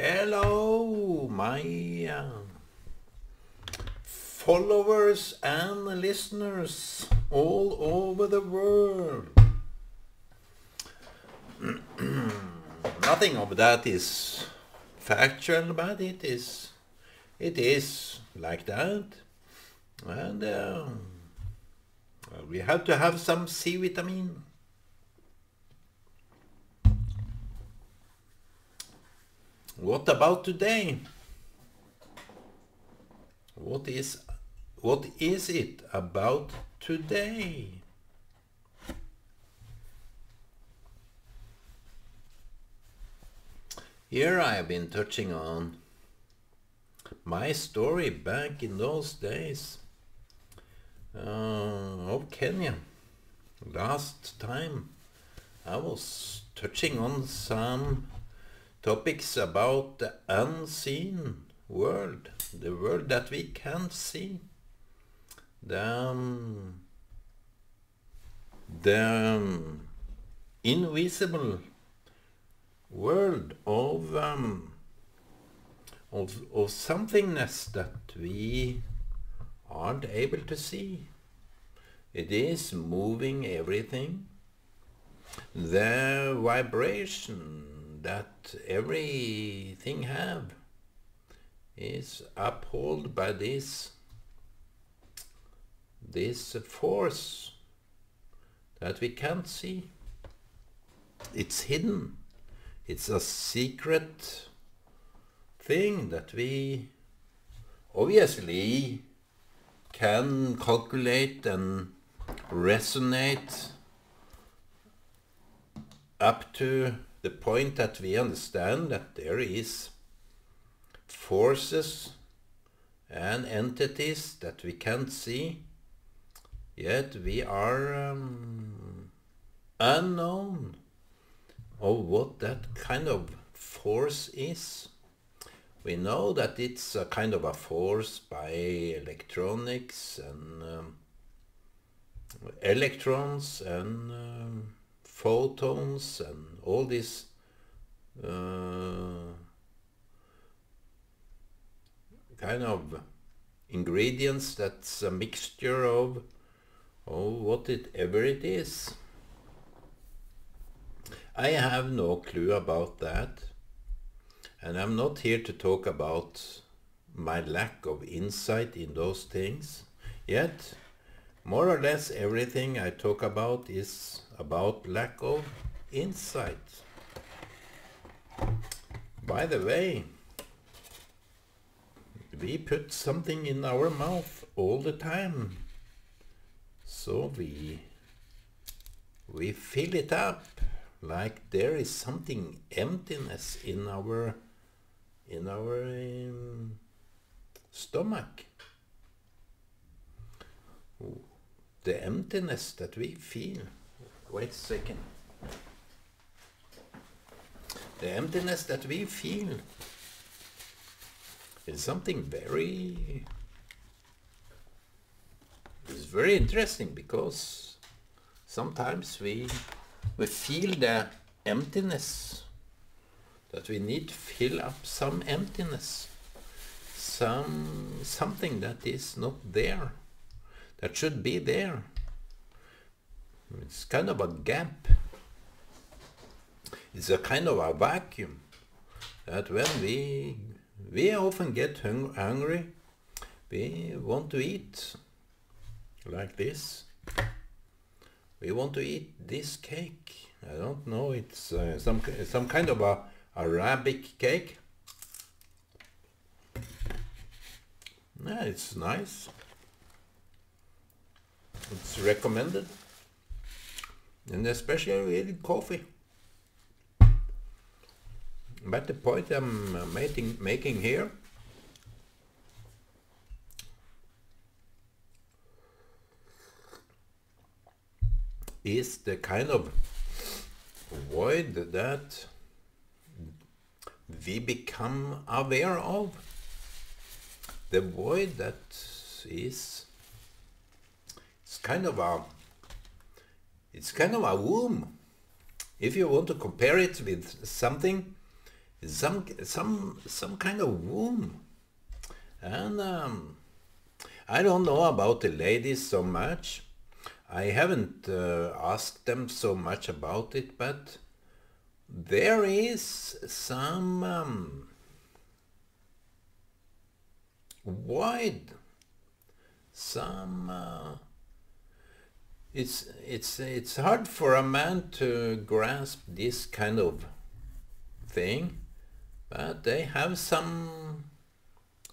Hello, my followers and listeners all over the world. Nothing of that is factual, but it is like that. And we have to have some C vitamin. What about today? What is it about today? Here I have been touching on my story back in those days of Kenya. Last time I was touching on some topics about the unseen world, the world that we can't see, the invisible world of somethingness that we aren't able to see. It is moving everything. The vibration that everything have is upheld by this force that we can't see. It's hidden. It's a secret thing that we obviously can calculate and resonate up to the point that we understand that there is forces and entities that we can't see, yet we are unknown of what that kind of force is. We know that it's a kind of a force by electronics and electrons and photons and all these kind of ingredients that's a mixture of whatever it is. I have no clue about that, and I'm not here to talk about my lack of insight in those things, yet more or less everything I talk about is about lack of insight. By the way, we put something in our mouth all the time, so we fill it up like there is something emptiness in our stomach. The emptiness that we feel. Wait a second. The emptiness that we feel is something very interesting, because sometimes we feel the emptiness, that we need to fill up some emptiness, something that is not there, that should be there. It's kind of a gap. It's a kind of a vacuum that when we often get hungry, we want to eat like this. We want to eat this cake. I don't know, it's some kind of a Arabic cake. Yeah, it's nice. It's recommended, and especially with coffee. But the point I'm making here is the kind of void that we become aware of. The void that is kind of a womb. If you want to compare it with something, some kind of womb. And I don't know about the ladies so much. I haven't asked them so much about it, but there is some void, some it's hard for a man to grasp this kind of thing, but they have some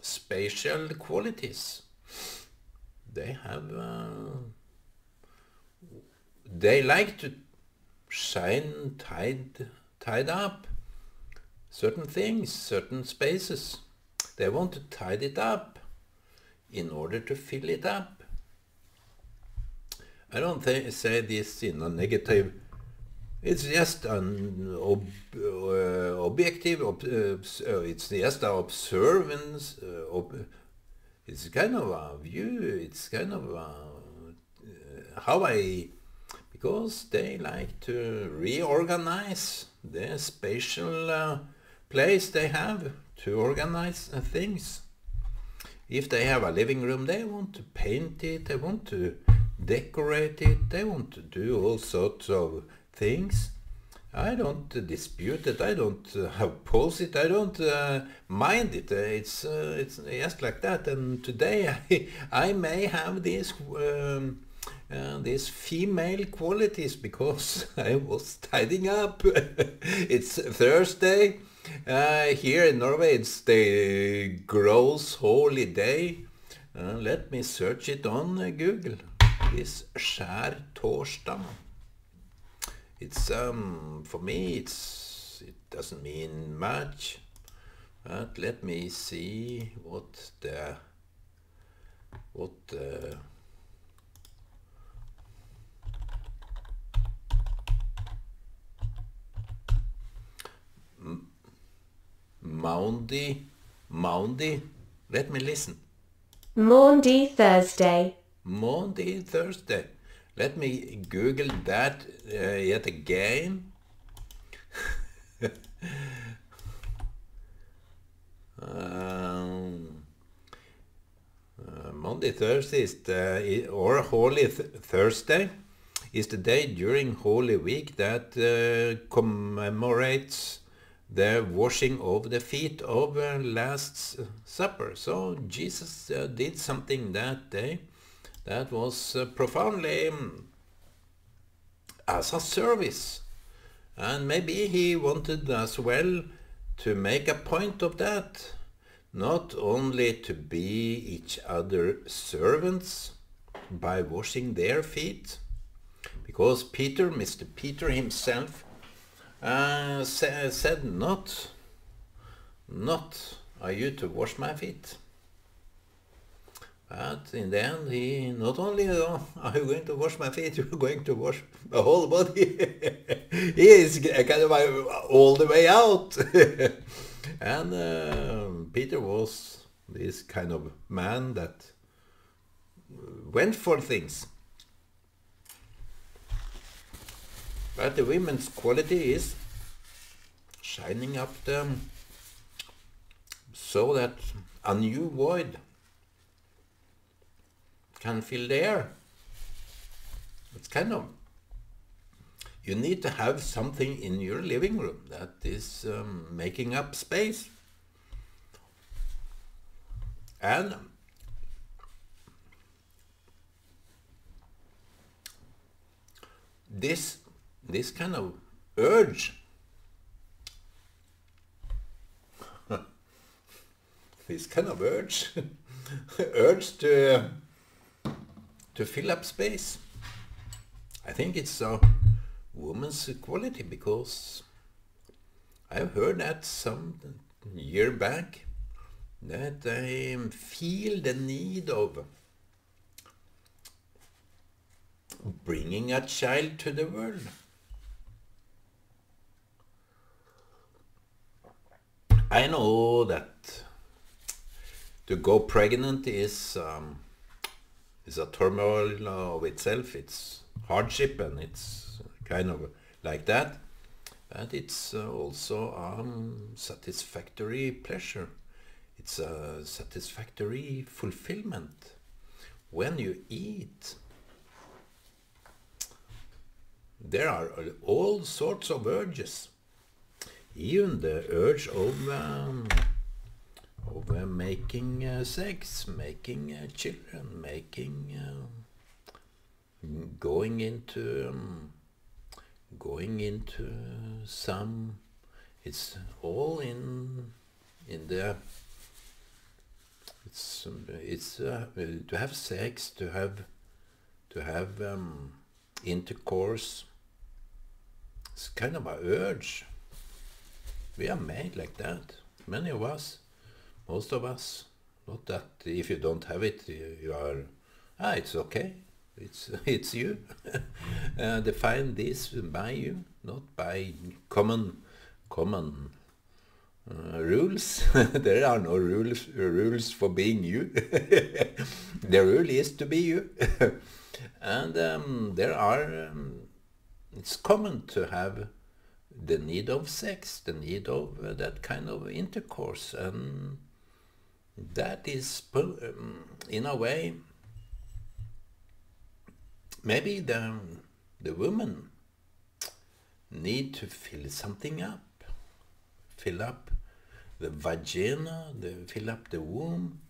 spatial qualities. They have they like to shine tied up certain things, certain spaces. They want to tide it up in order to fill it up. I don't say this in a negative. It's just an objective. It's just an observance. It's kind of a view. It's kind of how I, because they like to reorganize the spatial place they have to organize things. If they have a living room, they want to paint it. They want to decorate it. They want to do all sorts of things. I don't dispute it. I don't oppose it. I don't mind it. It's just like that. And today I may have these female qualities because I was tidying up. It's Thursday. Here in Norway it's the Gross Holy Day. Let me search it on Google. This skjærtorsdag. It's for me it doesn't mean much, but let me see what Maundy, let me listen. Maundy Thursday. Maundy Thursday. Let me Google that yet again. Maundy Thursday is or Holy Thursday is the day during Holy Week that commemorates the washing of the feet of Last Supper. So Jesus did something that day that was profoundly as a service. And maybe he wanted as well to make a point of that, not only to be each other servants by washing their feet, because Peter, Mr. Peter himself, said, not are you to wash my feet. But in the end, he not only are you going to wash my feet, you're going to wash my whole body. He is kind of all the way out. And Peter was this kind of man that went for things. But the women's quality is shining up them so that a new void can fill the air. It's kind of, you need to have something in your living room that is making up space. And this kind of urge urge to fill up space. I think it's a woman's quality, because I've heard that some year back, that I feel the need of bringing a child to the world. I know that to go pregnant is a turmoil of itself. It's hardship and it's kind of like that. but it's also satisfactory pleasure. It's a satisfactory fulfillment. When you eat, there are all sorts of urges. Even the urge of making sex, making children, making going into some. It's all in the. It's to have sex, to have intercourse. It's kind of an urge. We are made like that. Many of us, most of us. Not that if you don't have it, you are. It's okay. It's you. Define this by you, not by common rules. There are no rules for being you. The rule is to be you. And there are. It's common to have the need of sex, the need of that kind of intercourse, and that is, in a way, maybe the woman need to fill something up, fill up the vagina, fill up the womb.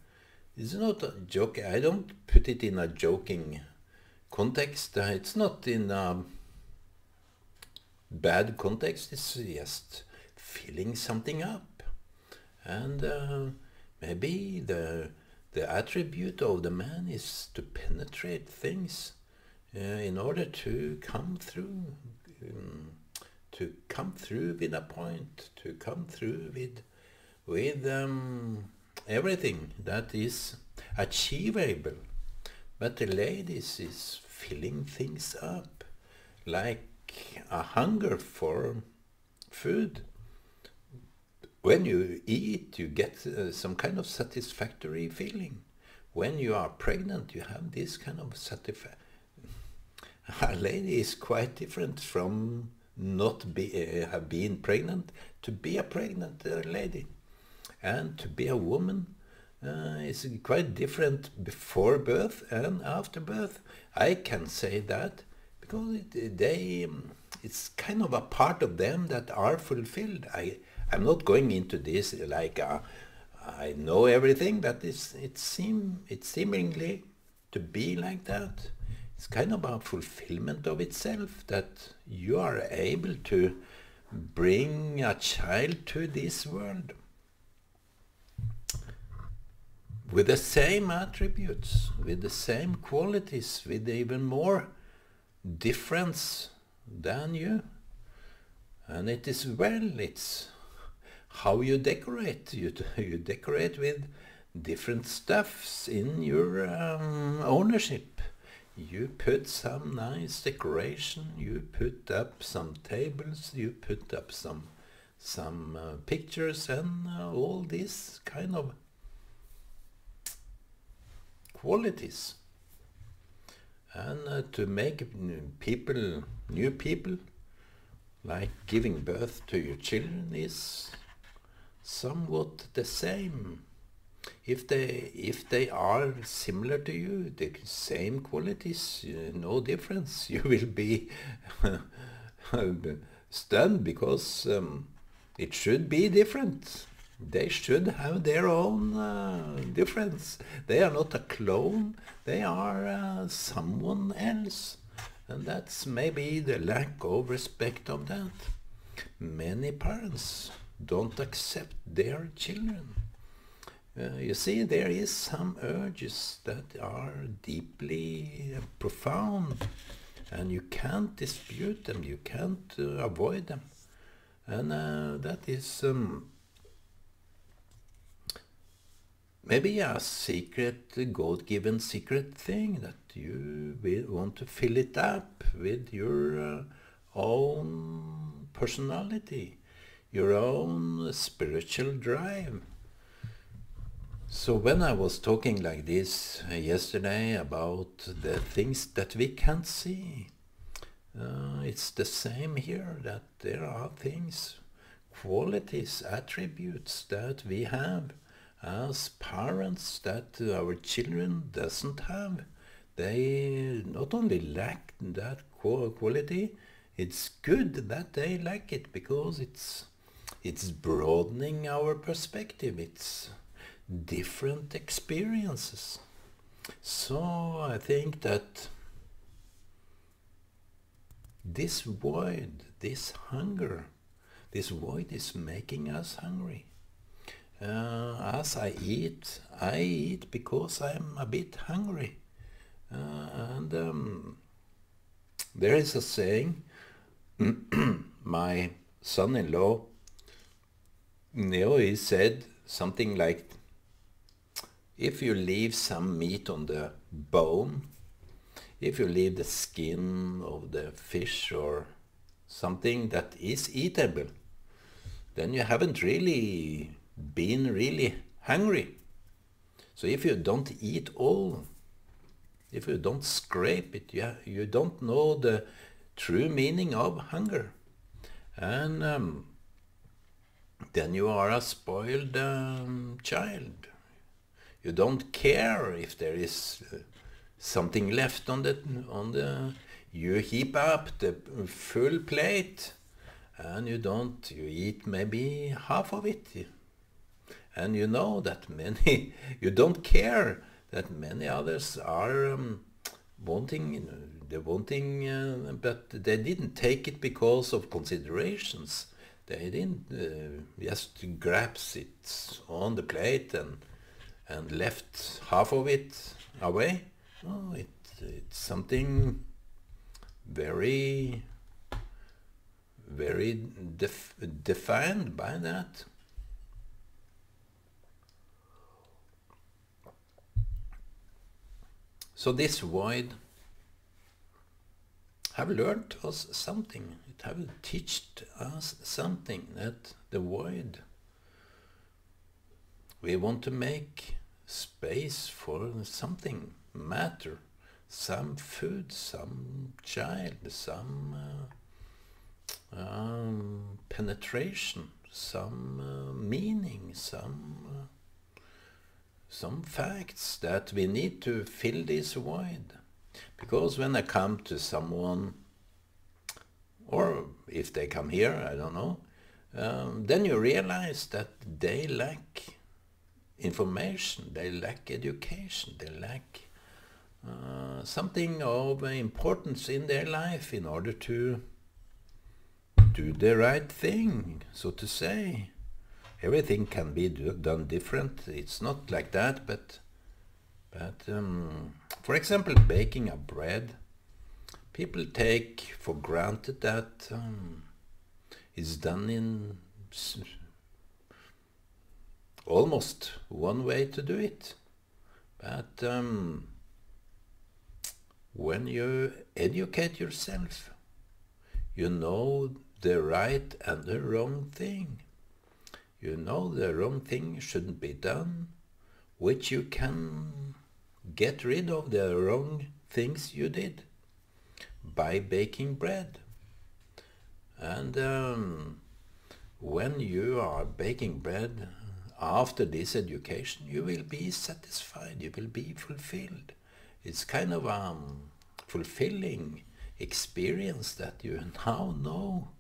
It's not a joke. I don't put it in a joking context. It's not in a bad context. It's just filling something up, and maybe the attribute of the man is to penetrate things in order to come through with a point, to come through with everything that is achievable. But the ladies is filling things up like a hunger for food. When you eat, you get some kind of satisfactory feeling. When you are pregnant, you have this kind of satisfaction. A lady is quite different from not have been pregnant to be a pregnant lady. And to be a woman is quite different before birth and after birth. I can say that because it's kind of a part of them that are fulfilled. I'm not going into this like I know everything, but it's seemingly to be like that. It's kind of a fulfillment of itself, that you are able to bring a child to this world with the same attributes, with the same qualities, with even more difference than you. And it is, well, it's how you decorate. You decorate with different stuffs in your ownership. You put some nice decoration, you put up some tables, you put up some pictures, and all these kind of qualities. And to make new people, like giving birth to your children, is somewhat the same. If they are similar to you, the same qualities, no difference, you will be stunned, because it should be different. They should have their own difference. They are not a clone, they are someone else. And that's maybe the lack of respect of that. Many parents don't accept their children. You see, there is some urges that are deeply profound, and you can't dispute them, you can't avoid them. And that is maybe a secret, God-given secret thing, that you will want to fill it up with your own personality, your own spiritual drive. So when I was talking like this yesterday about the things that we can't see, It's the same here, that there are things, qualities, attributes that we have as parents that our children doesn't have. They not only lack that quality, it's good that they lack it, because it's broadening our perspective. It's different experiences. So I think that this void, this hunger, this void is making us hungry. As I eat because I'm a bit hungry. And there is a saying, my son-in-law, he said something like, if you leave some meat on the bone, if you leave the skin of the fish or something that is eatable, then you haven't really been really hungry. So if you don't eat all, if you don't scrape it, you don't know the true meaning of hunger. And then you are a spoiled child. You don't care if there is something left on the. You heap up the full plate, and you eat maybe half of it. And you know that you don't care that many others are wanting, but they didn't take it because of considerations. They didn't just grabs it on the plate and left half of it away. Oh, it's something very, very defined by that. So this void have learned us something. It have taught us something, that the void, we want to make space for something, matter, some food, some child, some penetration, some meaning, some facts that we need to fill this void. Because when I come to someone, or if they come here, I don't know, then you realize that they lack information, they lack education, they lack something of importance in their life in order to do the right thing, so to say. Everything can be done different. It's not like that, but for example, baking a bread, people take for granted that it's done in almost one way to do it. But when you educate yourself, you know the right and the wrong thing. You know the wrong thing shouldn't be done, which you can get rid of the wrong things you did by baking bread. And when you are baking bread, after this education, you will be satisfied, you will be fulfilled. It's kind of a fulfilling experience that you now know.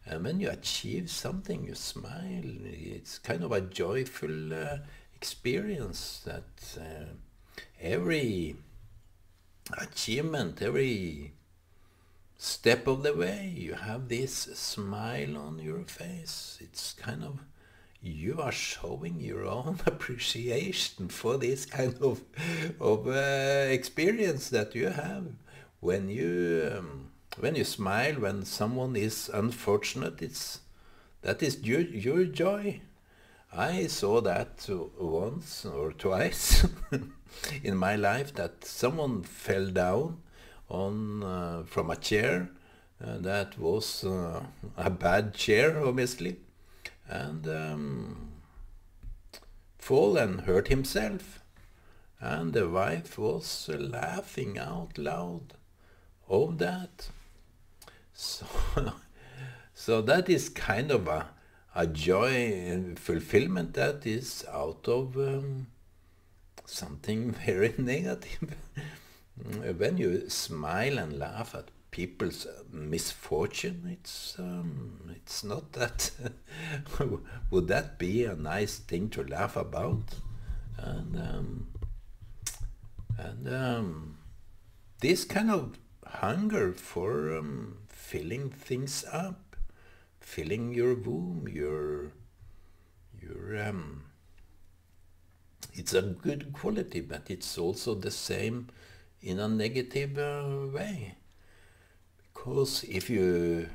And when you achieve something, you smile. It's kind of a joyful experience that every achievement, every step of the way, you have this smile on your face. It's kind of, you are showing your own appreciation for this kind of experience that you have. When you smile, when someone is unfortunate, that is your joy. I saw that once or twice in my life, that someone fell down from a chair. That was a bad chair, obviously, and fall and hurt himself. And the wife was laughing out loud. of that. So, so that is kind of a joy and fulfillment that is out of something very negative. When you smile and laugh at people's misfortune, it's not that. Would that be a nice thing to laugh about? And this kind of hunger for filling things up, filling your womb, your it's a good quality, but it's also the same in a negative way. Because if you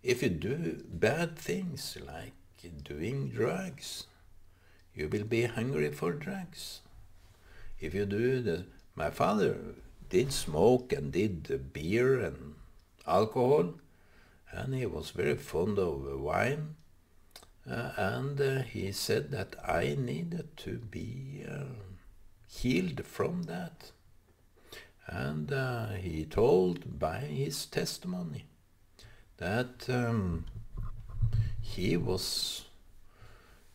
do bad things like doing drugs, you will be hungry for drugs. If you do my father did smoke and did beer and alcohol, and he was very fond of wine. And he said that I needed to be healed from that. And he told by his testimony that he was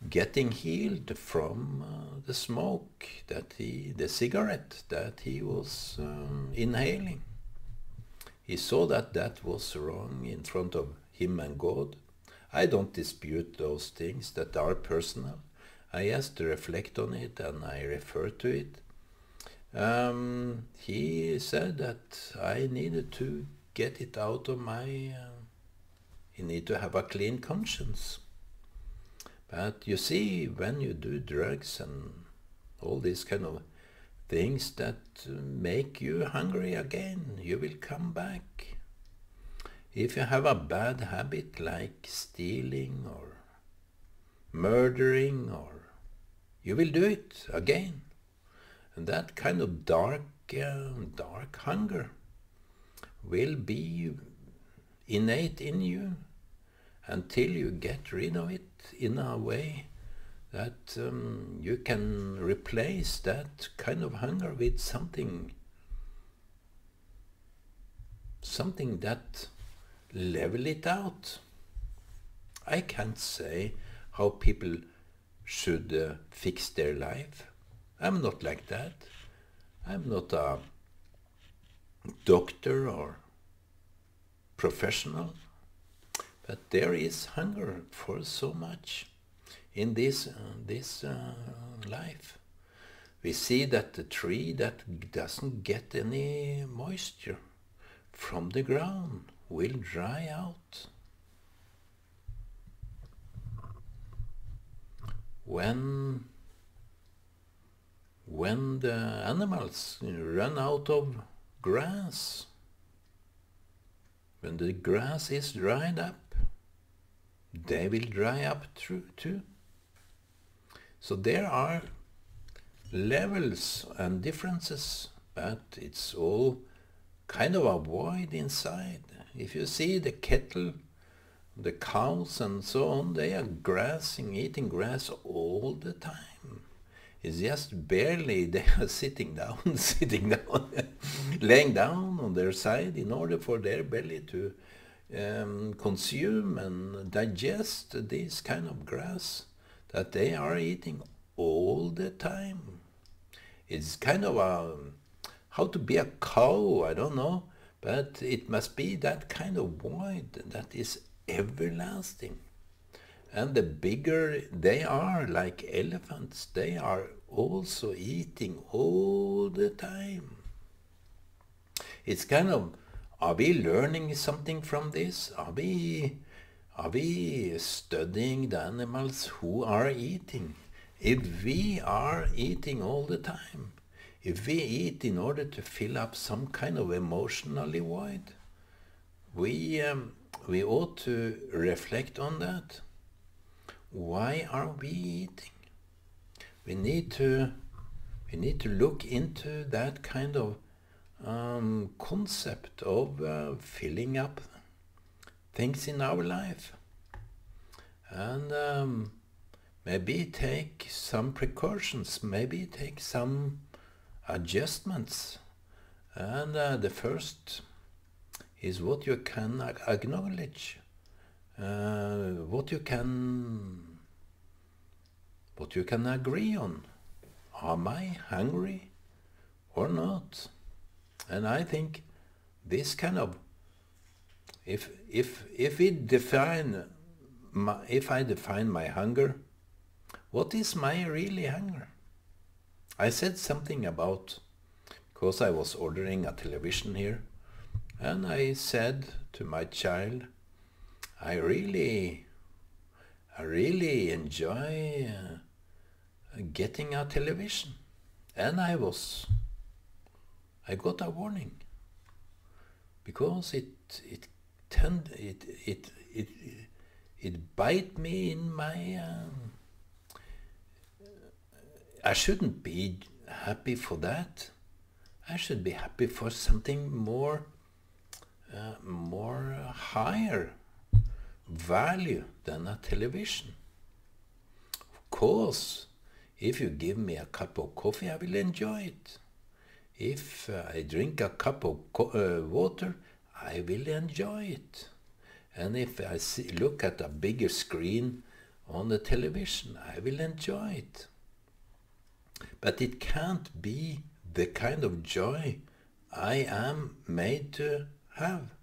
getting healed from the smoke, the cigarette that he was inhaling. He saw that that was wrong in front of him and God. I don't dispute those things that are personal. I just reflect on it and I refer to it. He said that I needed to get it out of my... you need to have a clean conscience. But you see, when you do drugs and all these kind of things that make you hungry again, you will come back. If you have a bad habit like stealing or murdering, or you will do it again. And that kind of dark hunger will be innate in you until you get rid of it in a way that you can replace that kind of hunger with something that level it out. I can't say how people should fix their life. I'm not like that. I'm not a doctor or professional. But there is hunger for so much in this life. We see that the tree that doesn't get any moisture from the ground will dry out. When the animals run out of grass, when the grass is dried up, they will dry up too. So there are levels and differences, but it's all kind of a void inside. If you see the cattle, the cows and so on, they are eating grass all the time. It's just barely they are sitting down, laying down on their side in order for their belly to consume and digest this kind of grass that they are eating all the time. It's kind of how to be a cow, I don't know, but it must be that kind of void that is everlasting. And the bigger they are, like elephants, they are also eating all the time. It's kind of, are we learning something from this? Are we studying the animals who are eating? If we are eating all the time, if we eat in order to fill up some kind of emotionally void, we ought to reflect on that. Why are we eating? We need to look into that kind of concept of filling up things in our life, and maybe take some precautions, maybe take some adjustments. And the first is what you can acknowledge, what you can agree on. Am I hungry or not? And I think this kind of, if I define my hunger, what is my really hunger? I said something about, because I was ordering a television here, and I said to my child, I really enjoy getting a television. And I got a warning, because it bite me in my, I shouldn't be happy for that. I should be happy for something more higher value than a television. Of course, if you give me a cup of coffee, I will enjoy it. If I drink a cup of water, I will enjoy it. And if I look at a bigger screen on the television, I will enjoy it. But it can't be the kind of joy I am made to have.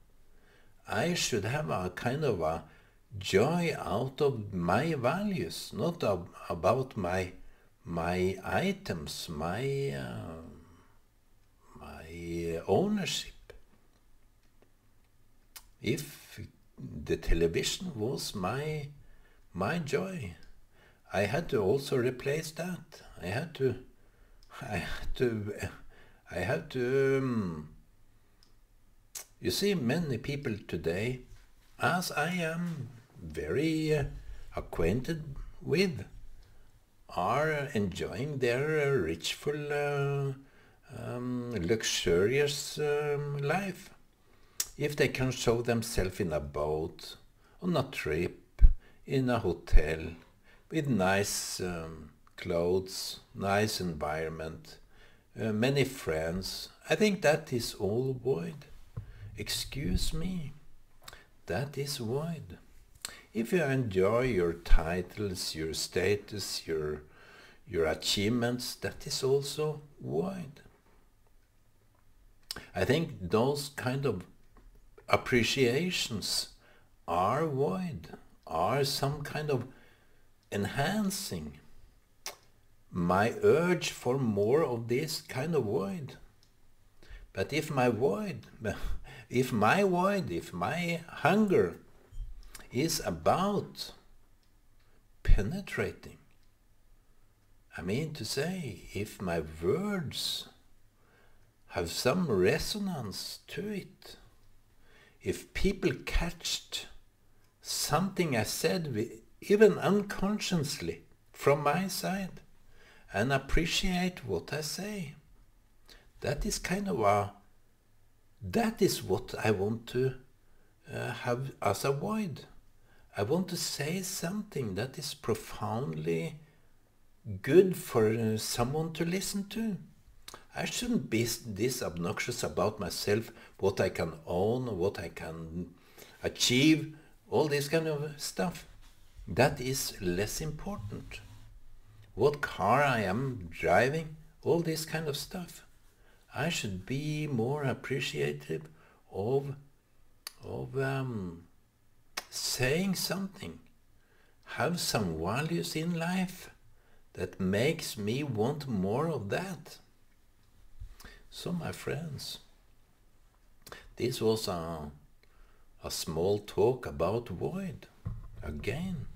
I should have a kind of a joy out of my values, not about my items, my ownership. If the television was my joy, I had to also replace that. I had to. You see, many people today, as I am very acquainted with, are enjoying their richful, luxurious life. If they can show themselves in a boat, on a trip, in a hotel, with nice clothes, nice environment, many friends, I think that is all void. Excuse me, that is void. If you enjoy your titles, your status, your achievements, that is also void. I think those kind of appreciations are void, are some kind of enhancing my urge for more of this kind of void. But if my hunger is about penetrating, I mean to say, if my words have some resonance to it, if people catched something I said even unconsciously from my side and appreciate what I say, that is that is what I want to have as a void. I want to say something that is profoundly good for someone to listen to. I shouldn't be this obnoxious about myself, what I can own, what I can achieve, all this kind of stuff. That is less important. What car I am driving, all this kind of stuff. I should be more appreciative of saying something, have some values in life that makes me want more of that. So my friends, this was a small talk about void. Again,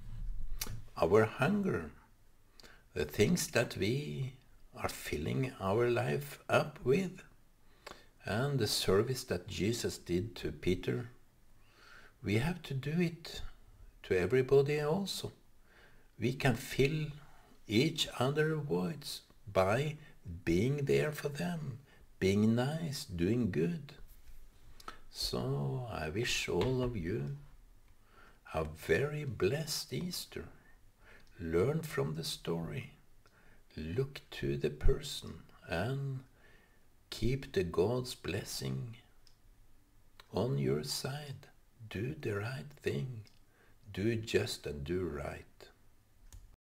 our hunger, the things that we are filling our life up with, and the service that Jesus did to Peter, we have to do it to everybody also. We can fill each other voids by being there for them, being nice, doing good. So I wish all of you a very blessed Easter. Learn from the story. Look to the person and keep the God's blessing on your side. Do the right thing. Do just and do right.